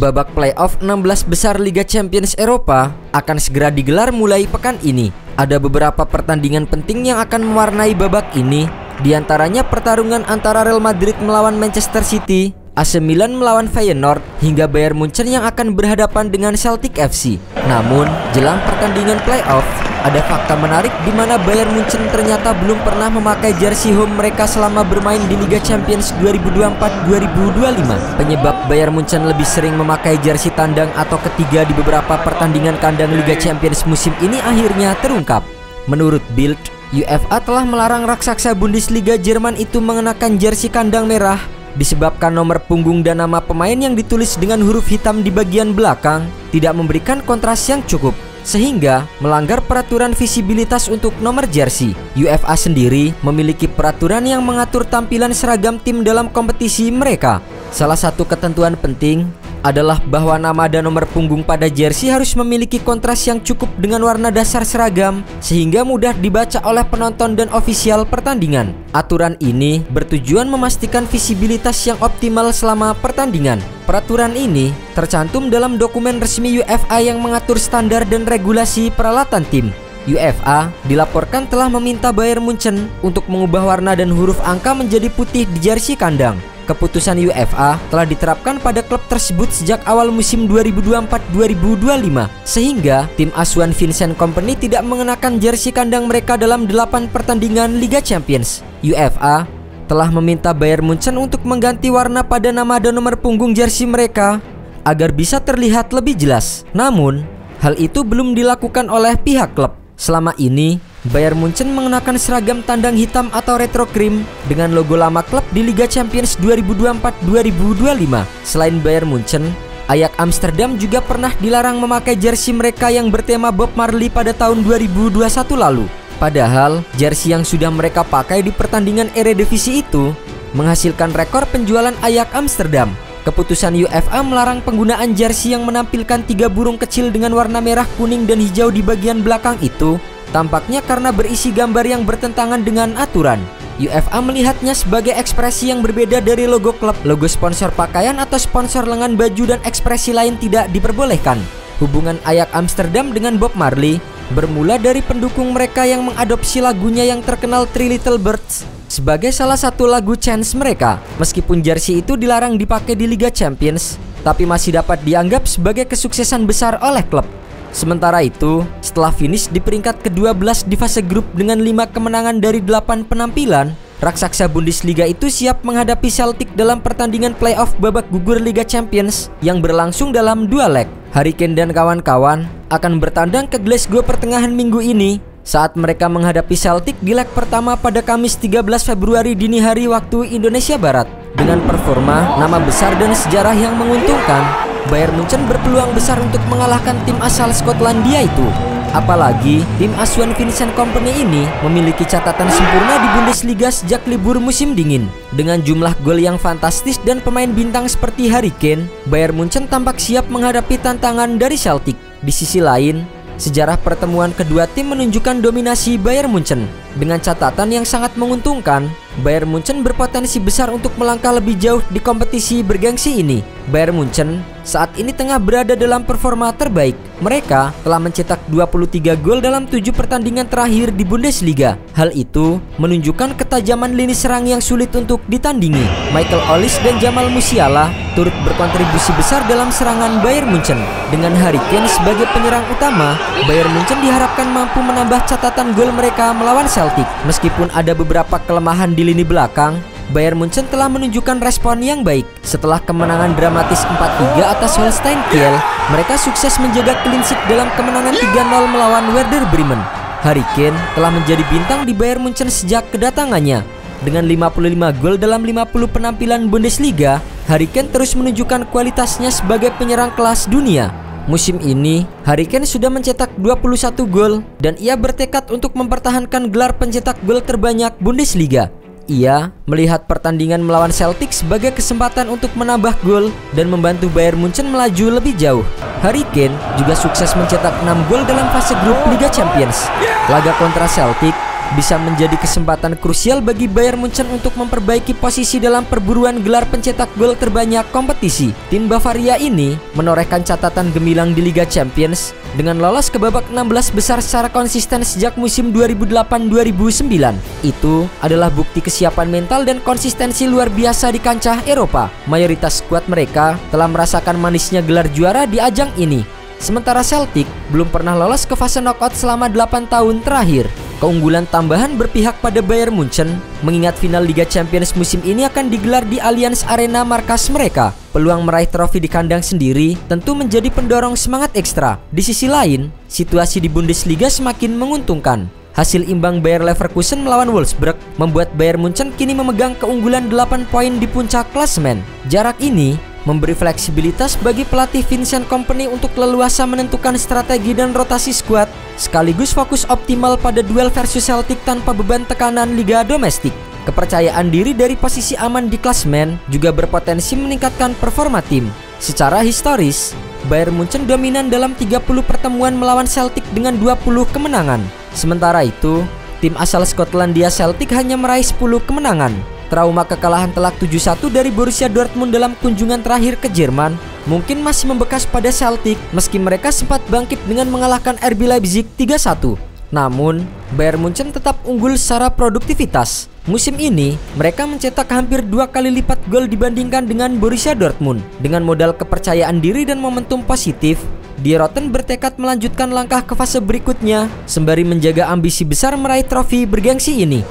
babak playoff 16 besar Liga Champions Eropa akan segera digelar mulai pekan ini. Ada beberapa pertandingan penting yang akan mewarnai babak ini, diantaranya pertarungan antara Real Madrid melawan Manchester City, AC Milan melawan Feyenoord, hingga Bayern Munchen yang akan berhadapan dengan Celtic FC. Namun, jelang pertandingan playoff, ada fakta menarik di mana Bayern Munchen ternyata belum pernah memakai jersey home mereka selama bermain di Liga Champions 2024-2025. Penyebab Bayern Munchen lebih sering memakai jersey tandang atau ketiga di beberapa pertandingan kandang Liga Champions musim ini akhirnya terungkap. Menurut Bild, UEFA telah melarang raksasa Bundesliga Jerman itu mengenakan jersey kandang merah disebabkan nomor punggung dan nama pemain yang ditulis dengan huruf hitam di bagian belakang tidak memberikan kontras yang cukup, sehingga melanggar peraturan visibilitas untuk nomor jersey. UEFA sendiri memiliki peraturan yang mengatur tampilan seragam tim dalam kompetisi mereka. Salah satu ketentuan penting adalah bahwa nama dan nomor punggung pada jersey harus memiliki kontras yang cukup dengan warna dasar seragam sehingga mudah dibaca oleh penonton dan ofisial pertandingan. Aturan ini bertujuan memastikan visibilitas yang optimal selama pertandingan. Peraturan ini tercantum dalam dokumen resmi UEFA yang mengatur standar dan regulasi peralatan tim. UEFA dilaporkan telah meminta Bayern Munchen untuk mengubah warna dan huruf angka menjadi putih di jersey kandang. Keputusan UEFA telah diterapkan pada klub tersebut sejak awal musim 2024-2025, sehingga tim asuhan Vincent Kompany tidak mengenakan jersey kandang mereka dalam 8 pertandingan Liga Champions. UEFA telah meminta Bayern Munchen untuk mengganti warna pada nama dan nomor punggung jersey mereka agar bisa terlihat lebih jelas. Namun, hal itu belum dilakukan oleh pihak klub. Selama ini, Bayern Munchen mengenakan seragam tandang hitam atau retro cream dengan logo lama klub di Liga Champions 2024-2025. Selain Bayern Munchen, Ajax Amsterdam juga pernah dilarang memakai jersey mereka yang bertema Bob Marley pada tahun 2021 lalu. Padahal, jersey yang sudah mereka pakai di pertandingan Eredivisie itu menghasilkan rekor penjualan Ajax Amsterdam. Keputusan UEFA melarang penggunaan jersey yang menampilkan 3 burung kecil dengan warna merah, kuning, dan hijau di bagian belakang itu tampaknya karena berisi gambar yang bertentangan dengan aturan. UEFA melihatnya sebagai ekspresi yang berbeda dari logo klub. Logo sponsor pakaian atau sponsor lengan baju dan ekspresi lain tidak diperbolehkan. Hubungan Ajax Amsterdam dengan Bob Marley bermula dari pendukung mereka yang mengadopsi lagunya yang terkenal Three Little Birds sebagai salah satu lagu chants mereka. Meskipun jersey itu dilarang dipakai di Liga Champions, tapi masih dapat dianggap sebagai kesuksesan besar oleh klub. Sementara itu, setelah finish di peringkat ke-12 di fase grup dengan 5 kemenangan dari 8 penampilan, raksasa Bundesliga itu siap menghadapi Celtic dalam pertandingan playoff babak gugur Liga Champions yang berlangsung dalam 2 leg. Harry Kane dan kawan-kawan akan bertandang ke Glasgow pertengahan minggu ini saat mereka menghadapi Celtic di leg pertama pada Kamis 13 Februari dini hari waktu Indonesia Barat. Dengan performa, nama besar dan sejarah yang menguntungkan, Bayern Munchen berpeluang besar untuk mengalahkan tim asal Skotlandia itu. Apalagi tim asuhan Vincent Kompany ini memiliki catatan sempurna di Bundesliga sejak libur musim dingin. Dengan jumlah gol yang fantastis dan pemain bintang seperti Harry Kane, Bayern Munchen tampak siap menghadapi tantangan dari Celtic. Di sisi lain, sejarah pertemuan kedua tim menunjukkan dominasi Bayern Munchen. Dengan catatan yang sangat menguntungkan, Bayern Munchen berpotensi besar untuk melangkah lebih jauh di kompetisi bergengsi ini. Bayern Munchen saat ini tengah berada dalam performa terbaik. Mereka telah mencetak 23 gol dalam 7 pertandingan terakhir di Bundesliga. Hal itu menunjukkan ketajaman lini serang yang sulit untuk ditandingi. Michael Olise dan Jamal Musiala turut berkontribusi besar dalam serangan Bayern Munchen. Dengan Harry Kane sebagai penyerang utama, Bayern Munchen diharapkan mampu menambah catatan gol mereka melawan Celtic. Meskipun ada beberapa kelemahan di lini belakang, Bayern Munchen telah menunjukkan respon yang baik. Setelah kemenangan dramatis 4-3 atas Holstein Kiel, mereka sukses menjaga clean sheet dalam kemenangan 3-0 melawan Werder Bremen. Harry Kane telah menjadi bintang di Bayern Munchen sejak kedatangannya. Dengan 55 gol dalam 50 penampilan Bundesliga, Harry Kane terus menunjukkan kualitasnya sebagai penyerang kelas dunia. Musim ini, Harry Kane sudah mencetak 21 gol dan ia bertekad untuk mempertahankan gelar pencetak gol terbanyak Bundesliga. Ia melihat pertandingan melawan Celtic sebagai kesempatan untuk menambah gol dan membantu Bayern Munchen melaju lebih jauh. Harry Kane juga sukses mencetak 6 gol dalam fase grup Liga Champions. Laga kontra Celtic bisa menjadi kesempatan krusial bagi Bayern Munchen untuk memperbaiki posisi dalam perburuan gelar pencetak gol terbanyak kompetisi. Tim Bavaria ini menorehkan catatan gemilang di Liga Champions dengan lolos ke babak 16 besar secara konsisten sejak musim 2008-2009. Itu adalah bukti kesiapan mental dan konsistensi luar biasa di kancah Eropa. Mayoritas skuad mereka telah merasakan manisnya gelar juara di ajang ini. Sementara Celtic belum pernah lolos ke fase knockout selama 8 tahun terakhir. Keunggulan tambahan berpihak pada Bayern Munchen, mengingat final Liga Champions musim ini akan digelar di Allianz Arena markas mereka. Peluang meraih trofi di kandang sendiri tentu menjadi pendorong semangat ekstra. Di sisi lain, situasi di Bundesliga semakin menguntungkan. Hasil imbang Bayer Leverkusen melawan Wolfsburg membuat Bayern Munchen kini memegang keunggulan 8 poin di puncak klasemen. Jarak ini memberi fleksibilitas bagi pelatih Vincent Kompany untuk leluasa menentukan strategi dan rotasi skuad, sekaligus fokus optimal pada duel versus Celtic tanpa beban tekanan liga domestik. Kepercayaan diri dari posisi aman di klasemen juga berpotensi meningkatkan performa tim. Secara historis, Bayern Munchen dominan dalam 30 pertemuan melawan Celtic dengan 20 kemenangan. Sementara itu, tim asal Skotlandia Celtic hanya meraih 10 kemenangan. Trauma kekalahan telak 7-1 dari Borussia Dortmund dalam kunjungan terakhir ke Jerman mungkin masih membekas pada Celtic meski mereka sempat bangkit dengan mengalahkan RB Leipzig 3-1. Namun, Bayern Munchen tetap unggul secara produktivitas. Musim ini, mereka mencetak hampir 2 kali lipat gol dibandingkan dengan Borussia Dortmund. Dengan modal kepercayaan diri dan momentum positif, Die Roten bertekad melanjutkan langkah ke fase berikutnya sembari menjaga ambisi besar meraih trofi bergengsi ini.